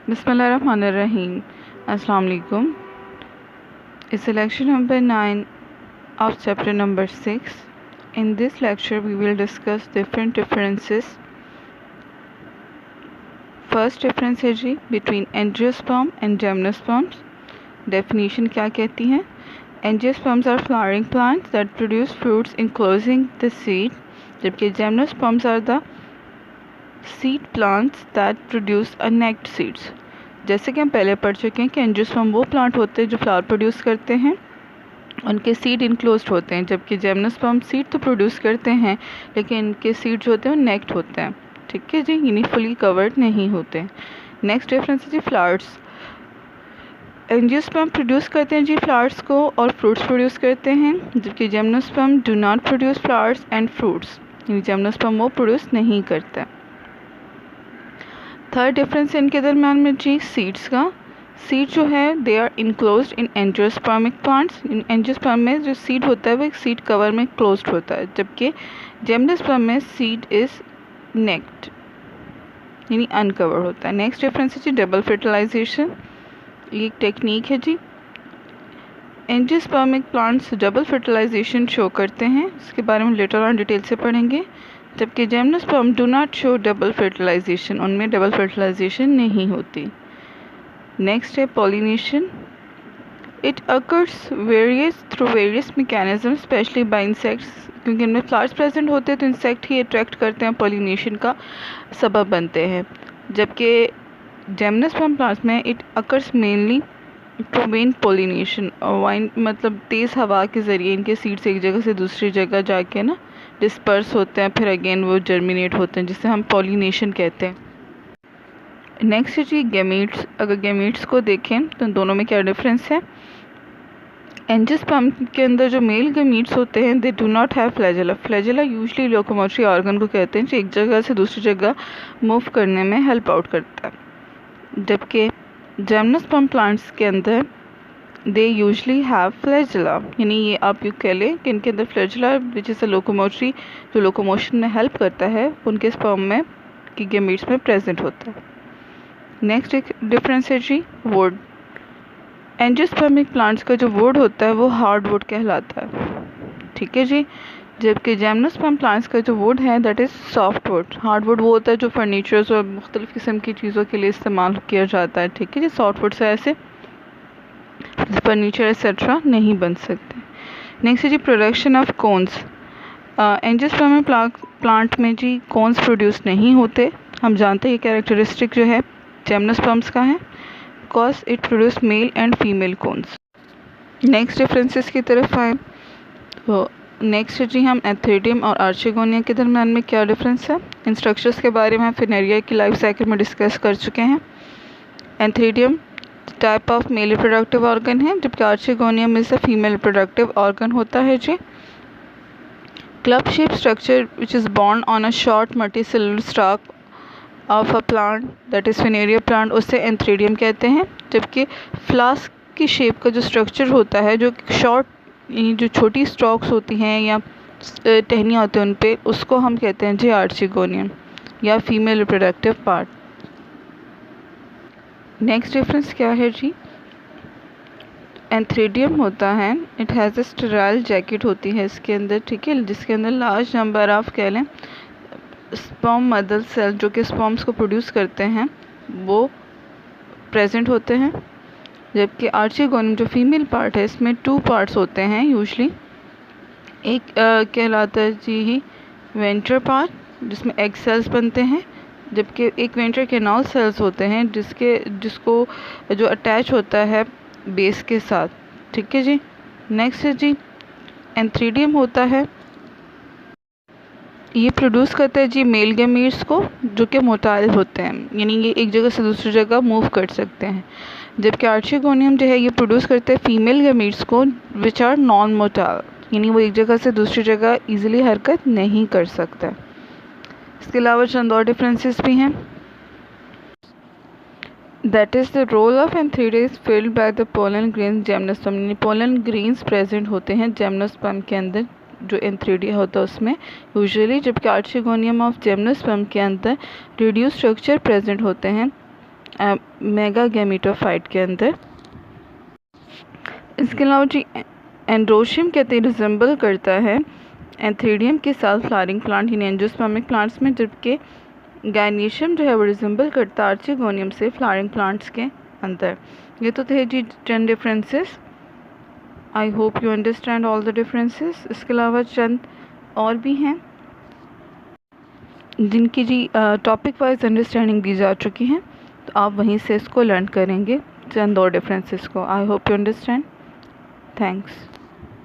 Bismillahirrahmanirrahim. Assalamu alaikum. It's lecture number 9 of chapter number 6. In this lecture we will discuss different differences. First difference है जी between angiosperm and gymnosperms. Definition क्या कहती है? Angiosperms are flowering plants that produce fruits enclosing the seed, जबकि gymnosperms are the seed plants that produce a naked seeds. जैसे कि हम पहले पढ़ चुके हैं कि एंजियोस्पर्म वो प्लांट होते हैं जो फ्लावर प्रोड्यूस करते हैं, उनके सीड इनक्लोज्ड होते हैं, जबकि जिम्नोस्पर्म सीड तो प्रोड्यूस करते हैं लेकिन इनके सीड जो होते हैं वो नेक्ड होते हैं। ठीक है जी, यानी फुली कवर्ड नहीं होते। नेक्स्ट डिफरेंस है जी फ्लावर्स। एंजियोस्पर्म प्रोड्यूस करते हैं जी फ्लावर्स को और फ्रूट्स प्रोड्यूस करते हैं, जबकि gymnosperm do not produce flowers and fruits, यानी जिम्नोस्पर्म वो प्रोड्यूस नहीं करता। थर्ड डिफरेंस है इनके दरम्यान में जी सीड्स का। सीड जो है they are enclosed in angiospermic plants. Angiosperm में जो सीड होता है वो एक सीड कवर में क्लोज्ड होता है, जबकि जिम्नोस्पर्म में सीड इज़ नेक्ड यानी अनकवर्ड होता है। नेक्स्ट डिफरेंस है जी डबल फर्टिलाइजेशन। ये एक टेक्निक है जी। Angiospermic plants double fertilization show करते हैं, इसके बारे में लेटर ऑन डिटेल से पढ़ेंगे, जबकि gymnosperm do not show double fertilization, उनमें डबल फर्टिलाइजेशन नहीं होती। नेक्स्ट है pollination. It occurs various through various mechanism specially by insects, क्योंकि इनमें फ्लावर्स प्रेजेंट होते हैं तो इंसेक्ट ही अट्रैक्ट करते हैं, पॉलिनेशन का सबब बनते हैं, जबकि जिम्नोस्पर्म प्लांट्स में it occurs mainly to wind pollination, wind मतलब तेज़ हवा के ज़रिए इनके सीड्स एक जगह से दूसरी जगह जाके ना डिस्पर्स होते हैं, फिर अगेन वो जर्मिनेट होते हैं, जिसे हम पॉलिनेशन कहते हैं। नेक्स्ट है जी गैमीट्स। अगर गैमीट्स को देखें तो दोनों में क्या डिफरेंस है? एंजियोस्पर्म के अंदर जो मेल गैमीट्स होते हैं they do not have flagella. Flagella usually locomotory organ को कहते हैं जो एक जगह से दूसरी जगह मूव करने में हेल्प आउट करता है, जबकि जिम्नोस्पर्म प्लांट्स के अंदर दे यूजली हैव फ्लैजेला, यानी ये आप यू कह लें कि इनके अंदर flagella which is a locomotory, जो लोकोमोशन में हेल्प करता है, उनके स्पर्म में की गैमीट्स में प्रेजेंट होता है। नेक्स्ट एक डिफरेंस है जी वुड। एंजियोस्पर्मिक प्लांट्स का जो वुड होता है वो हार्ड वुड कहलाता है, ठीक है जी, जबकि जिम्नोस्पर्म प्लांट्स का जो वुड है that is soft wood. Hard would वो होता है जो फर्नीचर्स और मुख्तलिफ़ किस्म की चीज़ों के लिए इस्तेमाल किया जाता है, ठीक है जी। सॉफ्ट वुड से ऐसे फर्नीचर एक्सेट्रा नहीं बन सकते। नेक्स्ट है जी production of cones. Angiosperm plant में जी कोन्स प्रोड्यूस नहीं होते। हम जानते हैं ये कैरेक्टरिस्टिक जो है जिम्नोस्पर्म्स का है, because it produce male and female cones. Next differences की तरफ आए तो नेक्स्ट जी हम एंथ्रेडियम और आर्चिगोनिया के दरम्यान में क्या डिफरेंस है। इन स्ट्रक्चर्स के बारे में हम फिनेरिया की लाइफ साइकिल में डिस्कस कर चुके हैं। Antheridium type of male reproductive organ है, जबकि archegonium is a female reproductive organ होता है जी। Club shape structure which is born on a short multicellular stalk of a plant that is funaria plant, उसे antheridium कहते हैं, जबकि flask की शेप का जो स्ट्रक्चर होता है, जो शॉर्ट जो छोटी स्टॉक्स होती हैं या टहनियाँ होती हैं उन पे, उसको हम कहते हैं जी आर्चिगोनियम या female reproductive part. Next difference क्या है जी? एंथ्रेडियम होता है, it has a sterile jacket होती है इसके अंदर, ठीक है, जिसके अंदर लार्ज नंबर ऑफ कह लें स्पर्म मदर सेल जो कि स्पर्म्स को प्रोड्यूस करते हैं वो प्रेजेंट होते हैं, जबकि आर्चिगोनियम जो फीमेल पार्ट है इसमें 2 पार्ट्स होते हैं यूजली। एक कहलाता है जी ही वेंट्रल पार्ट जिसमें एग सेल्स बनते हैं, जबकि एक वेंट्रल कैनाल सेल्स होते हैं जिसको जो अटैच होता है बेस के साथ, ठीक है जी। नेक्स्ट है जी एंथ्रेडियम होता है, ये प्रोड्यूस करता है जी मेल गैमीट्स को जो कि मोटाइल होते हैं, यानी ये एक जगह से दूसरी जगह मूव कर सकते हैं, जबकि आर्चिगोनियम जो है ये प्रोड्यूस करते हैं फीमेल गैमीट्स को विच आर नॉन मोटाइल, यानी वो एक जगह से दूसरी जगह ईजिली हरकत नहीं कर सकता। इसके अलावा चंद और डिफरेंसेस भी हैं। That is the role of antheridium is filled by the pollen grains gymnosperm, यानी पोलन ग्रेन्स प्रेजेंट होते हैं जिम्नोस्पर्म के अंदर जो एंथ्रेडिया होता है उसमें यूजुअली, जबकि आर्चिगोनियम ऑफ जिम्नोस्पर्म के अंदर रेडियो स्ट्रक्चर प्रेजेंट होते हैं मेगा गैमेटोफाइट के अंदर। इसके अलावा जी एंड्रोशियम कहते रिजेंबल करता है एंथीडियम के साथ फ्लावरिंग प्लांट यानी एंजियोस्पर्मिक प्लांट्स में, जबकि गायनीशियम जो है वो रिजेंबल करता है आर्चिगोनियम से फ्लावरिंग प्लांट्स के अंदर। ये तो थे जी 10 differences. I hope you understand all the differences. इसके अलावा चंद और भी हैं जिनकी जी टॉपिक वाइज अंडरस्टैंडिंग दी जा चुकी है, तो आप वहीं से इसको लर्न करेंगे चंद और डिफरेंसेस को। I hope you understand. Thanks.